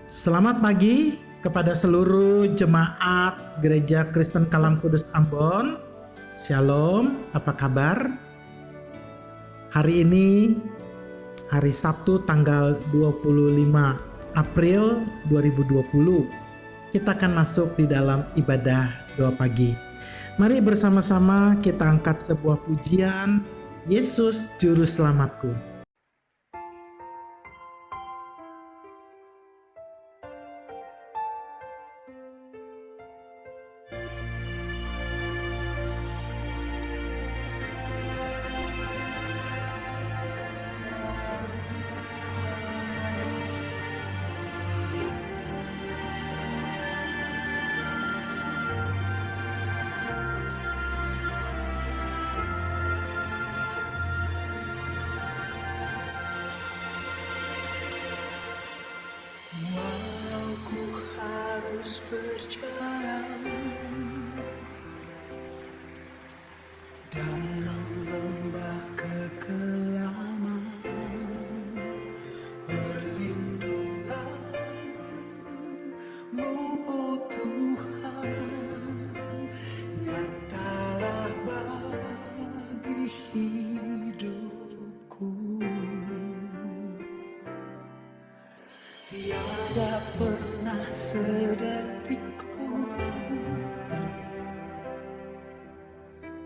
Selamat pagi kepada seluruh jemaat Gereja Kristen Kalam Kudus Ambon. Shalom, apa kabar? Hari ini, hari Sabtu tanggal 25 April 2020. Kita akan masuk di dalam ibadah doa pagi. Mari bersama-sama kita angkat sebuah pujian, Yesus Juru Selamatku. Walau ku harus berjalan dalam lembah kekelaman, perlindungan-Mu, oh Tuhan, nyatalah bagi hidupku. Tiada pernah sedetik pun,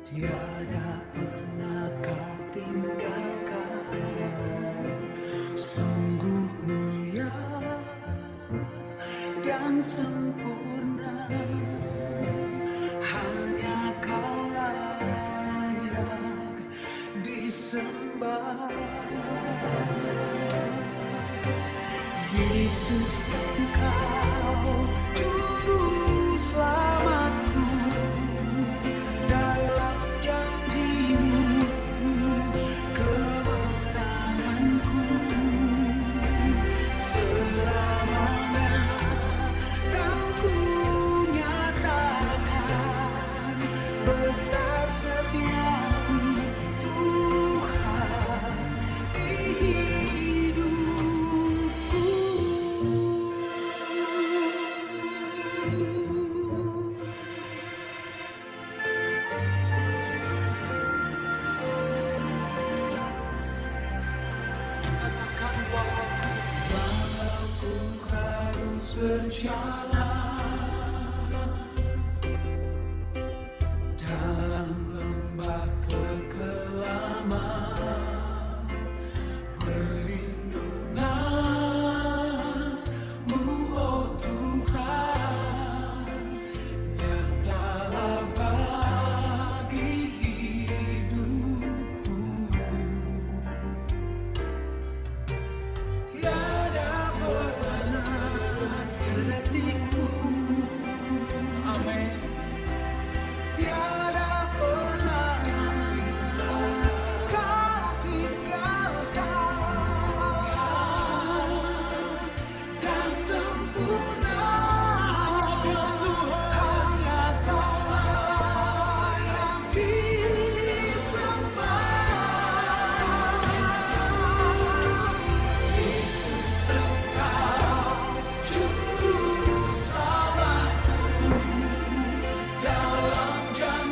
tiada pernah Kau tinggalkan. Sungguh mulia dan sempurna, hanya Kau layak disembah. Yesus, Engkau Juru Selamatku, dalam janji-Mu kemenanganku selamanya kan ku nyatakan besar setiamu Tuhan di hidupku. Katakan walau ku harus berjalan dalam lembah kekelaman, perlindungan-Mu, oh Tuhan, nyatalah bagi hidupku. Tiada pernah sedetik pun, amin, tiada pernah Kau tinggalkan. Dan sempurna hanya Kau layak disembah. Yesus, Engkau Juru Selamatku, dalam janji-Mu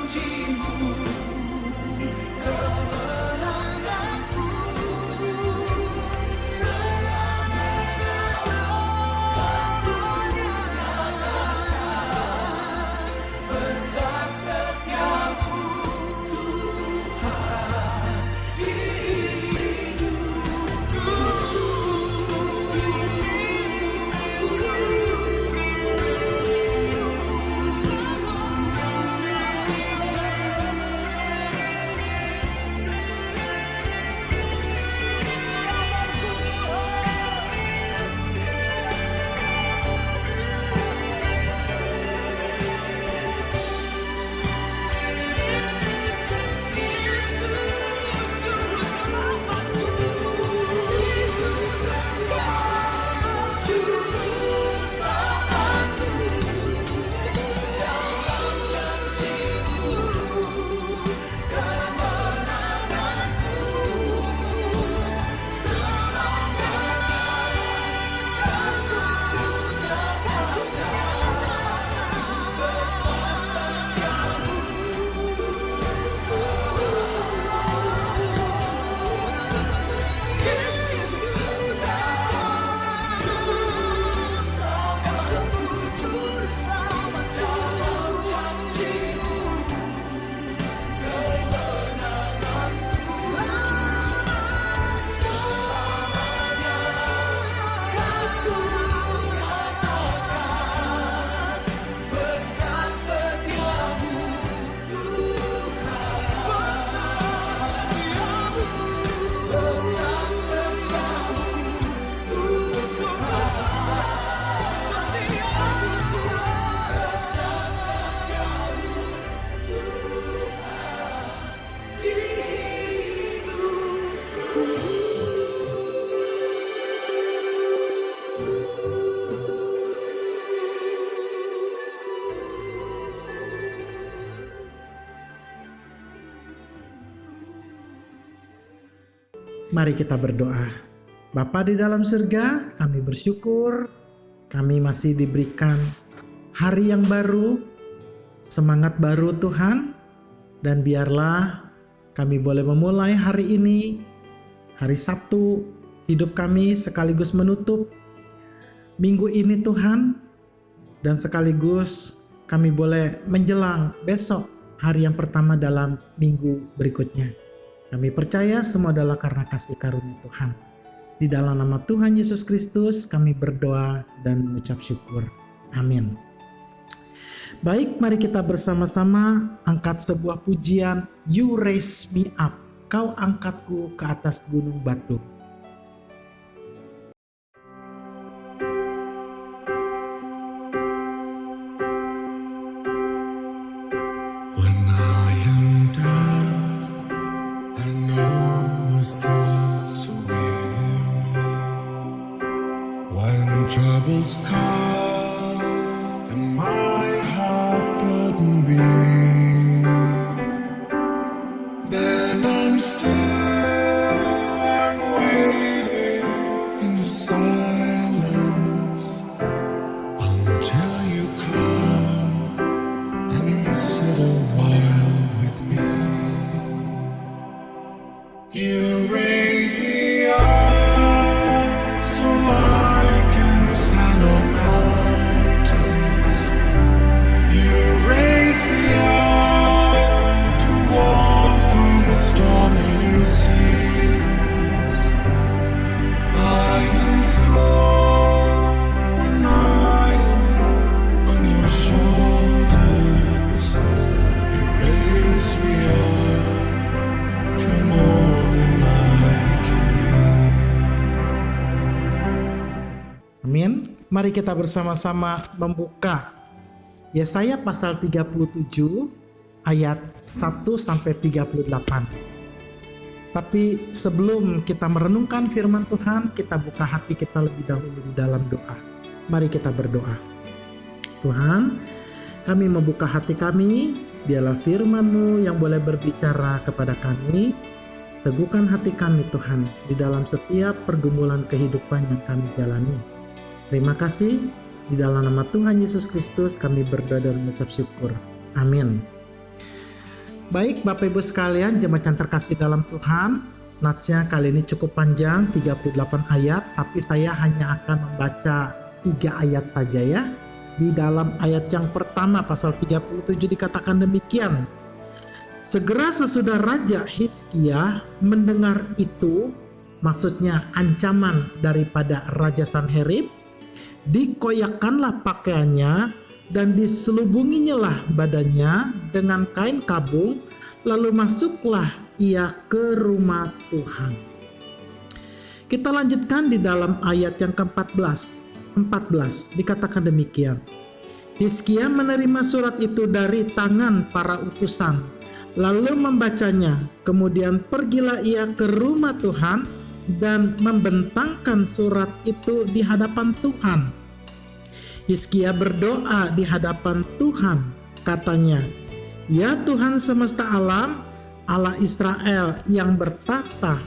Mari kita berdoa. Bapa di dalam surga, kami bersyukur kami masih diberikan hari yang baru, semangat baru Tuhan, dan biarlah kami boleh memulai hari ini, hari Sabtu, hidup kami sekaligus menutup minggu ini Tuhan, dan sekaligus kami boleh menjelang besok hari yang pertama dalam minggu berikutnya. Kami percaya semua adalah karena kasih karunia Tuhan. Di dalam nama Tuhan Yesus Kristus kami berdoa dan mengucap syukur. Amin. Baik, mari kita bersama-sama angkat sebuah pujian, You Raise Me Up, Kau angkatku ke atas gunung batu. When I am down, I know my soul's weary. When troubles come and my heart burden be, then I'm still and waiting in the silence until you come and sit a while with me. You raise me up so I can stand on mountains. You raise me up to walk on stormy seas. I am strong when I am on your shoulders. You raise me up to more than I can be. Amin. Mari kita bersama-sama membuka Yesaya pasal 37 ayat 1 sampai 38. Tapi sebelum kita merenungkan firman Tuhan, kita buka hati kita lebih dahulu di dalam doa. Mari kita berdoa. Tuhan, kami membuka hati kami, biarlah firman-Mu yang boleh berbicara kepada kami. Teguhkan hati kami Tuhan di dalam setiap pergumulan kehidupan yang kami jalani. Terima kasih, di dalam nama Tuhan Yesus Kristus kami berdoa dan mengucap syukur. Amin. Baik Bapak Ibu sekalian, jemaat yang terkasih dalam Tuhan, natsnya kali ini cukup panjang, 38 ayat, tapi saya hanya akan membaca 3 ayat saja ya. Di dalam ayat yang pertama pasal 37 dikatakan demikian. Segera sesudah Raja Hizkia mendengar itu, maksudnya ancaman daripada Raja Sanherib, dikoyakkanlah pakaiannya dan diselubunginyalah badannya dengan kain kabung, lalu masuklah ia ke rumah Tuhan. Kita lanjutkan di dalam ayat yang ke-14 dikatakan demikian. Hizkia menerima surat itu dari tangan para utusan, lalu membacanya. Kemudian pergilah ia ke rumah Tuhan dan membentangkan surat itu di hadapan Tuhan. Hizkia berdoa di hadapan Tuhan, katanya, Ya Tuhan semesta alam, Allah Israel yang bertata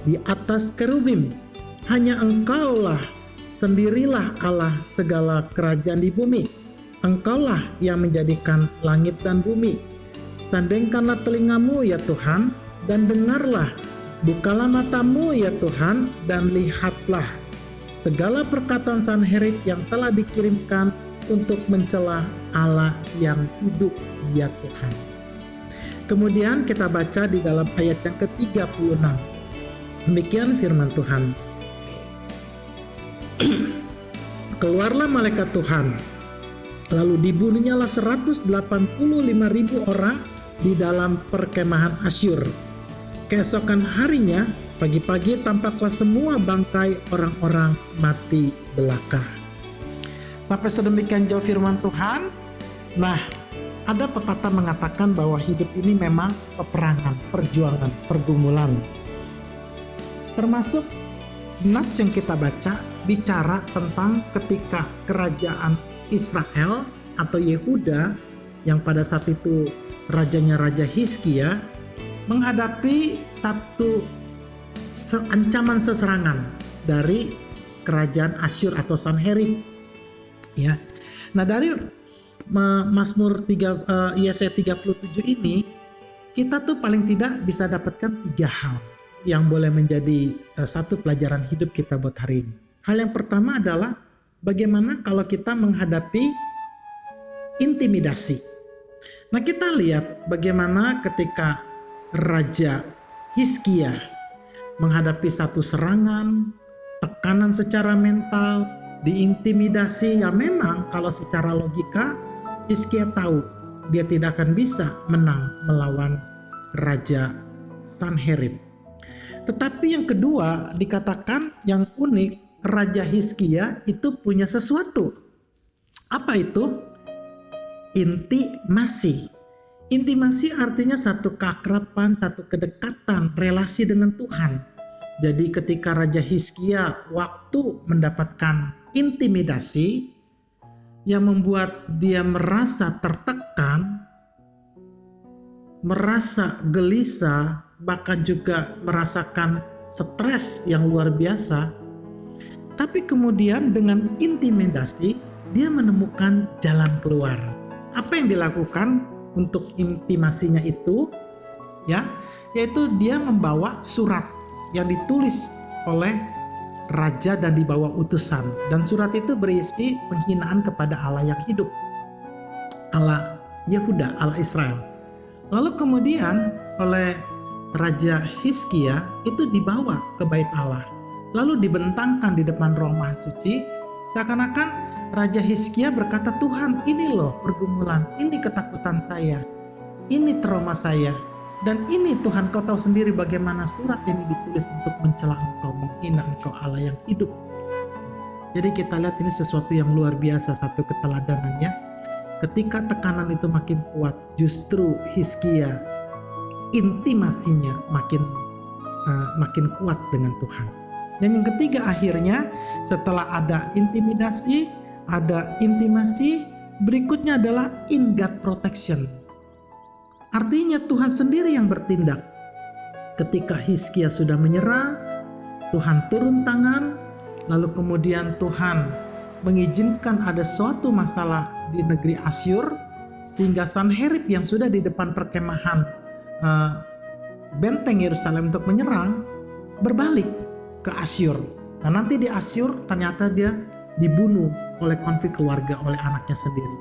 di atas kerubim, hanya Engkaulah, sendirilah Allah segala kerajaan di bumi. Engkaulah yang menjadikan langit dan bumi. Sandengkanlah telingamu ya Tuhan, dan dengarlah. Bukalah matamu ya Tuhan, dan lihatlah segala perkataan Sanherib yang telah dikirimkan untuk mencela Allah yang hidup ya Tuhan. Kemudian kita baca di dalam ayat yang ke-36. Demikian firman Tuhan. Keluarlah malaikat Tuhan, lalu dibunuhnyalah 185.000 orang di dalam perkemahan Asyur. Keesokan harinya, pagi-pagi tampaklah semua bangkai orang-orang mati belaka. Sampai sedemikian jauh firman Tuhan. Nah, ada pepatah mengatakan bahwa hidup ini memang peperangan, perjuangan, pergumulan. Termasuk nats yang kita baca bicara tentang ketika kerajaan Israel atau Yehuda yang pada saat itu rajanya Raja Hizkia menghadapi satu ancaman seserangan dari kerajaan Asyur atau Sanherib. Ya. Nah, dari Mazmur Yesaya 37 ini kita tuh paling tidak bisa dapatkan 3 hal yang boleh menjadi satu pelajaran hidup kita buat hari ini. Hal yang pertama adalah bagaimana kalau kita menghadapi intimidasi. Nah, kita lihat bagaimana ketika Raja Hizkia menghadapi satu serangan, tekanan secara mental, diintimidasi. Ya memang kalau secara logika Hizkia tahu dia tidak akan bisa menang melawan Raja Sanherib. Tetapi yang kedua dikatakan yang unik, Raja Hizkia itu punya sesuatu. Apa itu? Intimasi. Intimasi artinya satu keakraban, satu kedekatan, relasi dengan Tuhan. Jadi ketika Raja Hizkia waktu mendapatkan intimidasi yang membuat dia merasa tertekan, merasa gelisah, bahkan juga merasakan stres yang luar biasa. Tapi kemudian dengan intimidasi dia menemukan jalan keluar. Apa yang dilakukan untuk intimasinya itu? Ya, yaitu dia membawa surat yang ditulis oleh raja dan dibawa utusan, dan surat itu berisi penghinaan kepada Allah yang hidup, Allah Yehuda, Allah Israel. Lalu kemudian oleh Raja Hizkia itu dibawa ke bait Allah, lalu dibentangkan di depan Ruang Maha Suci, seakan-akan Raja Hizkia berkata, Tuhan, ini loh pergumulan, ini ketakutan saya, ini trauma saya, dan ini Tuhan kau tahu sendiri bagaimana surat ini ditulis untuk mencela engkau, menghina engkau Allah yang hidup. Jadi kita lihat ini sesuatu yang luar biasa, satu keteladanan ya. Ketika tekanan itu makin kuat, justru Hizkia intimasinya makin kuat dengan Tuhan. Dan yang ketiga akhirnya setelah ada intimidasi, ada intimasi, berikutnya adalah in God protection. Artinya Tuhan sendiri yang bertindak. Ketika Hizkia sudah menyerah, Tuhan turun tangan, lalu kemudian Tuhan mengizinkan ada suatu masalah di negeri Asyur, sehingga Sanherib yang sudah di depan perkemahan benteng Yerusalem untuk menyerang, berbalik ke Asyur. Nah nanti di Asyur ternyata dia dibunuh oleh konflik keluarga, oleh anaknya sendiri.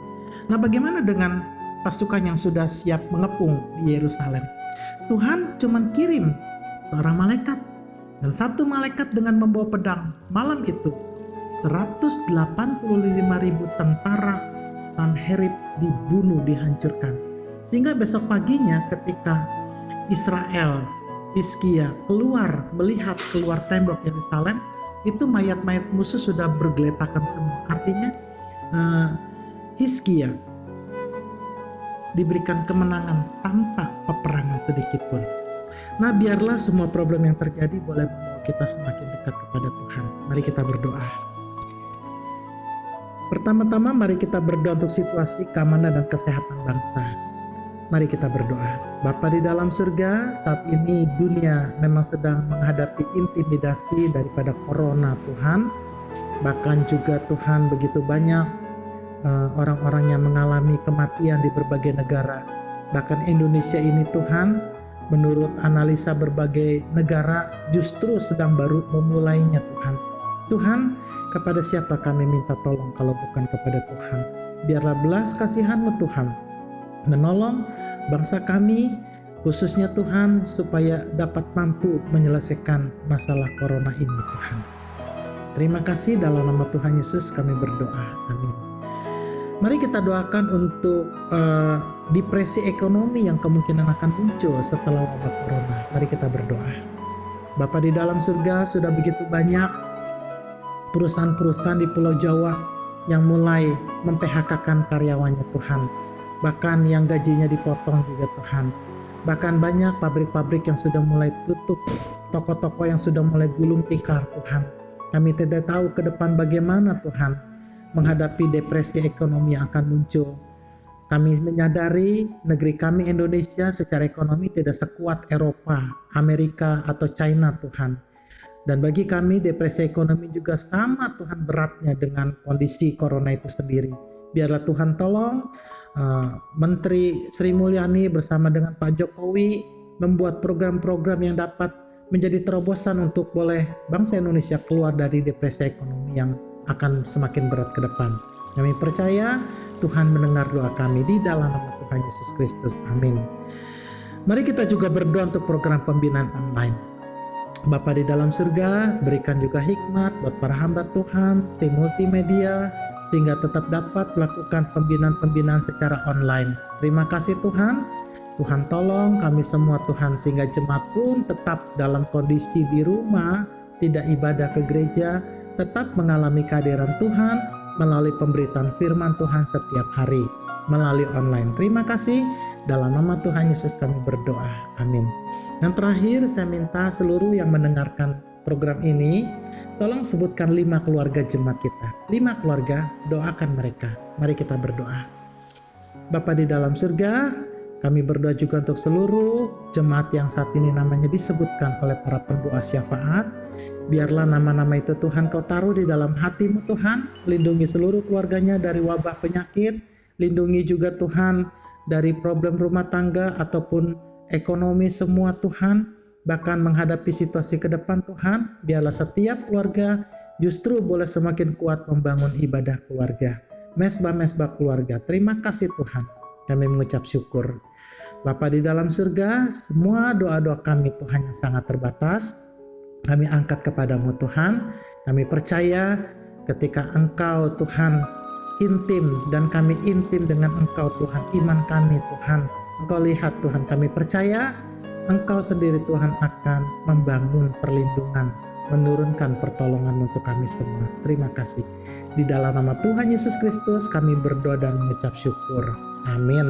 Nah bagaimana dengan pasukan yang sudah siap mengepung di Yerusalem? Tuhan cuman kirim seorang malaikat, dan satu malaikat dengan membawa pedang. Malam itu 185.000 tentara Sanherib dibunuh, dihancurkan. Sehingga besok paginya ketika Israel, Hizkia keluar melihat keluar tembok Yerusalem, itu mayat-mayat musuh sudah bergeletakan semua. Artinya Hizkia diberikan kemenangan tanpa peperangan sedikit pun. Nah biarlah semua problem yang terjadi boleh membawa kita semakin dekat kepada Tuhan. Mari kita berdoa. Pertama-tama mari kita berdoa untuk situasi keamanan dan kesehatan bangsa. Mari kita berdoa. Bapa di dalam surga, saat ini dunia memang sedang menghadapi intimidasi daripada corona Tuhan. Bahkan juga Tuhan begitu banyak orang-orang yang mengalami kematian di berbagai negara. Bahkan Indonesia ini Tuhan, menurut analisa berbagai negara justru sedang baru memulainya Tuhan. Tuhan, kepada siapa kami minta tolong kalau bukan kepada Tuhan? Biarlah belas kasihan-Mu Tuhan menolong bangsa kami, khususnya Tuhan, supaya dapat mampu menyelesaikan masalah corona ini Tuhan. Terima kasih, dalam nama Tuhan Yesus kami berdoa. Amin. Mari kita doakan untuk depresi ekonomi yang kemungkinan akan muncul setelah wabah corona. Mari kita berdoa. Bapa di dalam surga, sudah begitu banyak perusahaan-perusahaan di Pulau Jawa yang mulai mem-PHK-kan karyawannya Tuhan. Bahkan yang gajinya dipotong juga Tuhan. Bahkan banyak pabrik-pabrik yang sudah mulai tutup, toko-toko yang sudah mulai gulung tikar Tuhan. Kami tidak tahu ke depan bagaimana Tuhan menghadapi depresi ekonomi yang akan muncul. Kami menyadari negeri kami Indonesia secara ekonomi tidak sekuat Eropa, Amerika, atau China Tuhan. Dan bagi kami depresi ekonomi juga sama Tuhan beratnya dengan kondisi corona itu sendiri. Biarlah Tuhan tolong Menteri Sri Mulyani bersama dengan Pak Jokowi membuat program-program yang dapat menjadi terobosan untuk boleh bangsa Indonesia keluar dari depresi ekonomi yang akan semakin berat ke depan. Kami percaya Tuhan mendengar doa kami di dalam nama Tuhan Yesus Kristus. Amin. Mari kita juga berdoa untuk program pembinaan online. Bapa di dalam surga, berikan juga hikmat buat para hamba Tuhan, tim multimedia, sehingga tetap dapat melakukan pembinaan-pembinaan secara online. Terima kasih Tuhan. Tuhan tolong kami semua Tuhan, sehingga jemaat pun tetap dalam kondisi di rumah, tidak ibadah ke gereja, tetap mengalami kehadiran Tuhan melalui pemberitaan firman Tuhan setiap hari melalui online. Terima kasih, dalam nama Tuhan Yesus kami berdoa. Amin. Yang terakhir saya minta seluruh yang mendengarkan program ini, tolong sebutkan 5 keluarga jemaat kita. 5 keluarga, doakan mereka. Mari kita berdoa. Bapa di dalam surga, kami berdoa juga untuk seluruh jemaat yang saat ini namanya disebutkan oleh para pendoa syafaat. Biarlah nama-nama itu Tuhan Kau taruh di dalam hatimu Tuhan. Lindungi seluruh keluarganya dari wabah penyakit. Lindungi juga Tuhan dari problem rumah tangga ataupun ekonomi semua Tuhan. Bahkan menghadapi situasi ke depan Tuhan. Biarlah setiap keluarga justru boleh semakin kuat membangun ibadah keluarga. Mesbah-mesbah keluarga. Terima kasih Tuhan. Kami mengucap syukur. Bapa di dalam surga, semua doa-doa kami Tuhan yang sangat terbatas, kami angkat kepadamu Tuhan. Kami percaya ketika Engkau Tuhan intim dan kami intim dengan Engkau Tuhan, iman kami Tuhan, Engkau lihat Tuhan, kami percaya Engkau sendiri Tuhan akan membangun perlindungan, menurunkan pertolongan untuk kami semua. Terima kasih. Di dalam nama Tuhan Yesus Kristus kami berdoa dan mengucap syukur. Amin.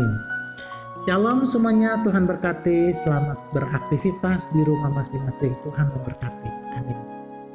Shalom semuanya, Tuhan berkati. Selamat beraktivitas di rumah masing-masing. Tuhan memberkati. Amin.